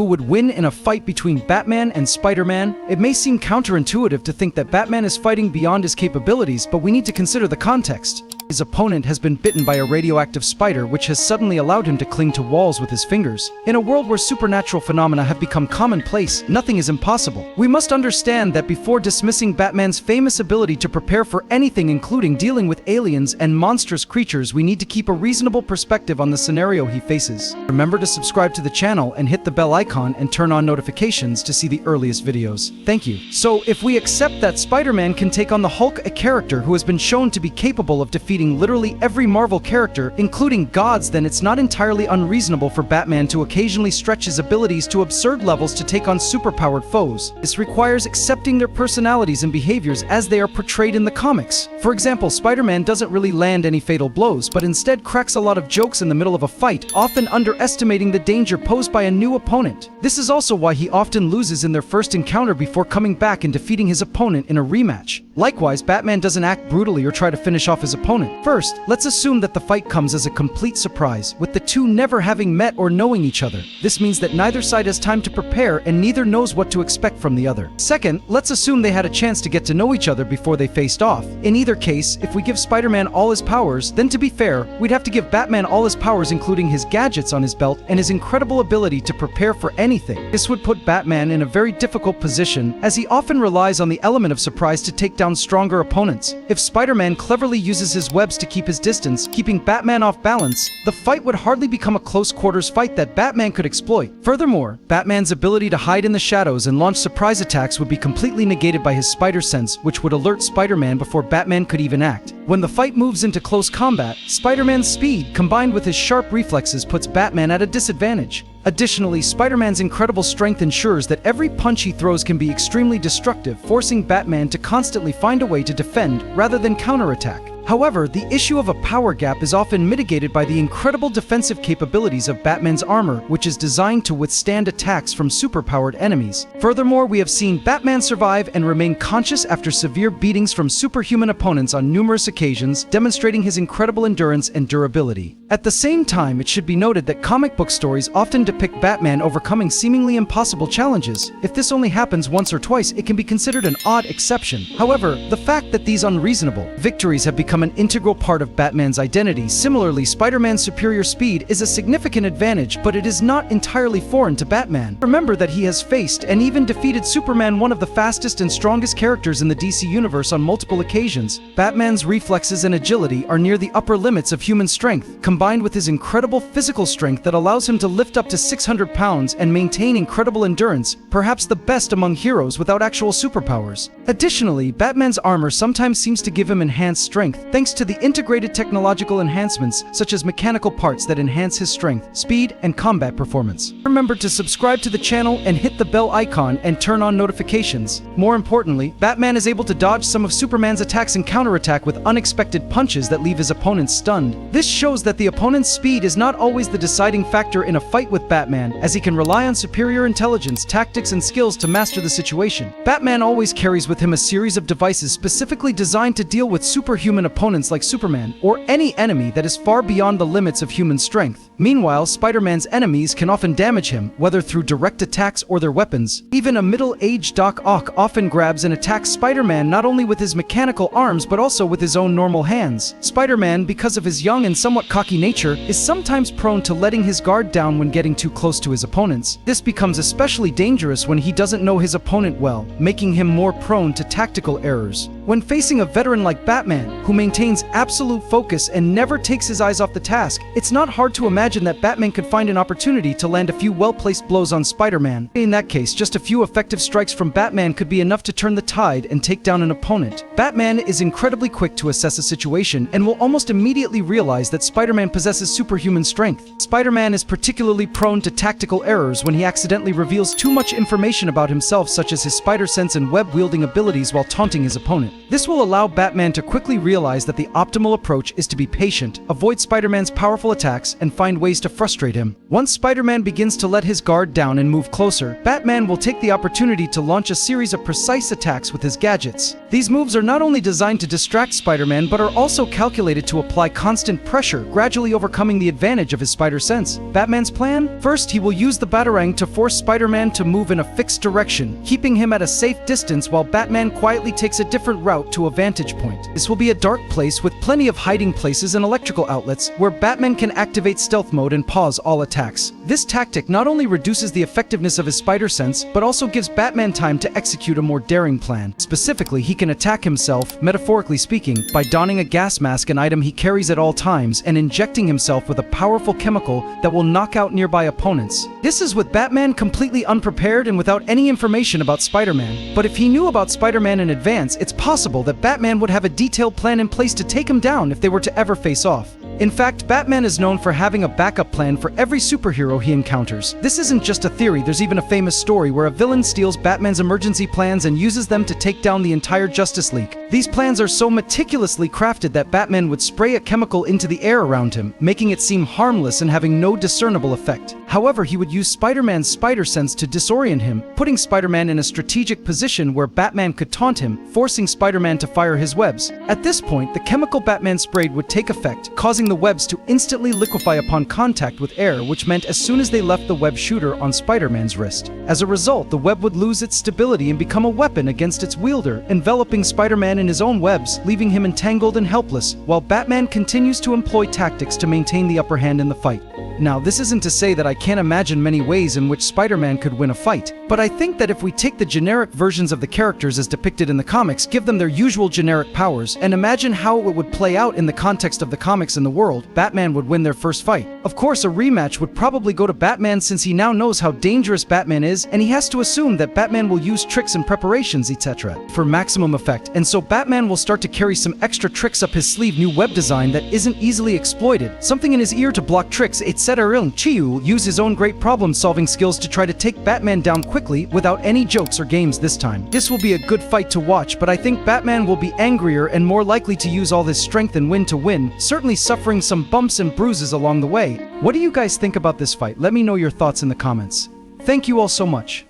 Who would win in a fight between Batman and Spider-Man? It may seem counterintuitive to think that Batman is fighting beyond his capabilities, but we need to consider the context. His opponent has been bitten by a radioactive spider, which has suddenly allowed him to cling to walls with his fingers. In a world where supernatural phenomena have become commonplace, nothing is impossible. We must understand that before dismissing Batman's famous ability to prepare for anything, including dealing with aliens and monstrous creatures, we need to keep a reasonable perspective on the scenario he faces. Remember to subscribe to the channel and hit the bell icon and turn on notifications to see the earliest videos. Thank you. So, if we accept that Spider-Man can take on the Hulk, a character who has been shown to be capable of defeating literally every Marvel character, including gods, then it's not entirely unreasonable for Batman to occasionally stretch his abilities to absurd levels to take on superpowered foes. This requires accepting their personalities and behaviors as they are portrayed in the comics. For example, Spider-Man doesn't really land any fatal blows, but instead cracks a lot of jokes in the middle of a fight, often underestimating the danger posed by a new opponent. This is also why he often loses in their first encounter before coming back and defeating his opponent in a rematch. Likewise, Batman doesn't act brutally or try to finish off his opponent. First, let's assume that the fight comes as a complete surprise, with the two never having met or knowing each other. This means that neither side has time to prepare and neither knows what to expect from the other. Second, let's assume they had a chance to get to know each other before they faced off. In either case, if we give Spider-Man all his powers, then to be fair, we'd have to give Batman all his powers, including his gadgets on his belt and his incredible ability to prepare for anything. This would put Batman in a very difficult position, as he often relies on the element of surprise to take down stronger opponents. If Spider-Man cleverly uses his webs to keep his distance, keeping Batman off balance, the fight would hardly become a close quarters fight that Batman could exploit. Furthermore, Batman's ability to hide in the shadows and launch surprise attacks would be completely negated by his spider sense, which would alert Spider-Man before Batman could even act. When the fight moves into close combat, Spider-Man's speed, combined with his sharp reflexes, puts Batman at a disadvantage. Additionally, Spider-Man's incredible strength ensures that every punch he throws can be extremely destructive, forcing Batman to constantly find a way to defend rather than counterattack. However, the issue of a power gap is often mitigated by the incredible defensive capabilities of Batman's armor, which is designed to withstand attacks from superpowered enemies. Furthermore, we have seen Batman survive and remain conscious after severe beatings from superhuman opponents on numerous occasions, demonstrating his incredible endurance and durability. At the same time, it should be noted that comic book stories often depict Batman overcoming seemingly impossible challenges. If this only happens once or twice, it can be considered an odd exception. However, the fact that these unreasonable victories have become an integral part of Batman's identity. Similarly, Spider-Man's superior speed is a significant advantage, but it is not entirely foreign to Batman. Remember that he has faced and even defeated Superman, one of the fastest and strongest characters in the DC universe, on multiple occasions. Batman's reflexes and agility are near the upper limits of human strength, combined with his incredible physical strength that allows him to lift up to 600 pounds and maintain incredible endurance, perhaps the best among heroes without actual superpowers. Additionally, Batman's armor sometimes seems to give him enhanced strength, thanks to the integrated technological enhancements such as mechanical parts that enhance his strength, speed, and combat performance. Remember to subscribe to the channel and hit the bell icon and turn on notifications. More importantly, Batman is able to dodge some of Superman's attacks and counterattack with unexpected punches that leave his opponents stunned. This shows that the opponent's speed is not always the deciding factor in a fight with Batman, as he can rely on superior intelligence, tactics, and skills to master the situation. Batman always carries with him a series of devices specifically designed to deal with superhuman opponents like Superman, or any enemy that is far beyond the limits of human strength. Meanwhile, Spider-Man's enemies can often damage him, whether through direct attacks or their weapons. Even a middle-aged Doc Ock often grabs and attacks Spider-Man not only with his mechanical arms but also with his own normal hands. Spider-Man, because of his young and somewhat cocky nature, is sometimes prone to letting his guard down when getting too close to his opponents. This becomes especially dangerous when he doesn't know his opponent well, making him more prone to tactical errors. When facing a veteran like Batman, who maintains absolute focus and never takes his eyes off the task, it's not hard to imagine that Batman could find an opportunity to land a few well-placed blows on Spider-Man. In that case, just a few effective strikes from Batman could be enough to turn the tide and take down an opponent. Batman is incredibly quick to assess a situation and will almost immediately realize that Spider-Man possesses superhuman strength. Spider-Man is particularly prone to tactical errors when he accidentally reveals too much information about himself, such as his spider sense and web-wielding abilities, while taunting his opponent. This will allow Batman to quickly realize that the optimal approach is to be patient, avoid Spider-Man's powerful attacks, and find ways to frustrate him. Once Spider-Man begins to let his guard down and move closer, Batman will take the opportunity to launch a series of precise attacks with his gadgets. These moves are not only designed to distract Spider-Man, but are also calculated to apply constant pressure, gradually overcoming the advantage of his spider sense. Batman's plan? First, he will use the Batarang to force Spider-Man to move in a fixed direction, keeping him at a safe distance while Batman quietly takes a different route to a vantage point. This will be a dark place with plenty of hiding places and electrical outlets where Batman can activate stealth mode and pause all attacks. This tactic not only reduces the effectiveness of his spider sense, but also gives Batman time to execute a more daring plan. Specifically, he can attack himself, metaphorically speaking, by donning a gas mask, an item he carries at all times, and injecting himself with a powerful chemical that will knock out nearby opponents. This is with Batman completely unprepared and without any information about Spider-Man. But if he knew about Spider-Man in advance, it's possible that Batman would have a detailed plan in place to take him down if they were to ever face off. In fact, Batman is known for having a backup plan for every superhero he encounters. This isn't just a theory, there's even a famous story where a villain steals Batman's emergency plans and uses them to take down the entire Justice League. These plans are so meticulously crafted that Batman would spray a chemical into the air around him, making it seem harmless and having no discernible effect. However, he would use Spider-Man's spider sense to disorient him, putting Spider-Man in a strategic position where Batman could taunt him, forcing Spider-Man to fire his webs. At this point, the chemical Batman sprayed would take effect, causing the webs to instantly liquefy upon contact with air, which meant as soon as they left the web shooter on Spider-Man's wrist. As a result, the web would lose its stability and become a weapon against its wielder, enveloping Spider-Man in his own webs, leaving him entangled and helpless, while Batman continues to employ tactics to maintain the upper hand in the fight. Now, this isn't to say that I can't imagine many ways in which Spider-Man could win a fight, but I think that if we take the generic versions of the characters as depicted in the comics, give them their usual generic powers, and imagine how it would play out in the context of the comics in the world, Batman would win their first fight. Of course, a rematch would probably go to Batman since he now knows how dangerous Batman is, and he has to assume that Batman will use tricks and preparations, etc. for maximum effect, and so Batman will start to carry some extra tricks up his sleeve, new web design that isn't easily exploited, something in his ear to block tricks, etc. Chiu will use his own great problem-solving skills to try to take Batman down quickly without any jokes or games this time. This will be a good fight to watch, but I think Batman will be angrier and more likely to use all his strength and win to win, certainly suffering some bumps and bruises along the way. What do you guys think about this fight? Let me know your thoughts in the comments. Thank you all so much.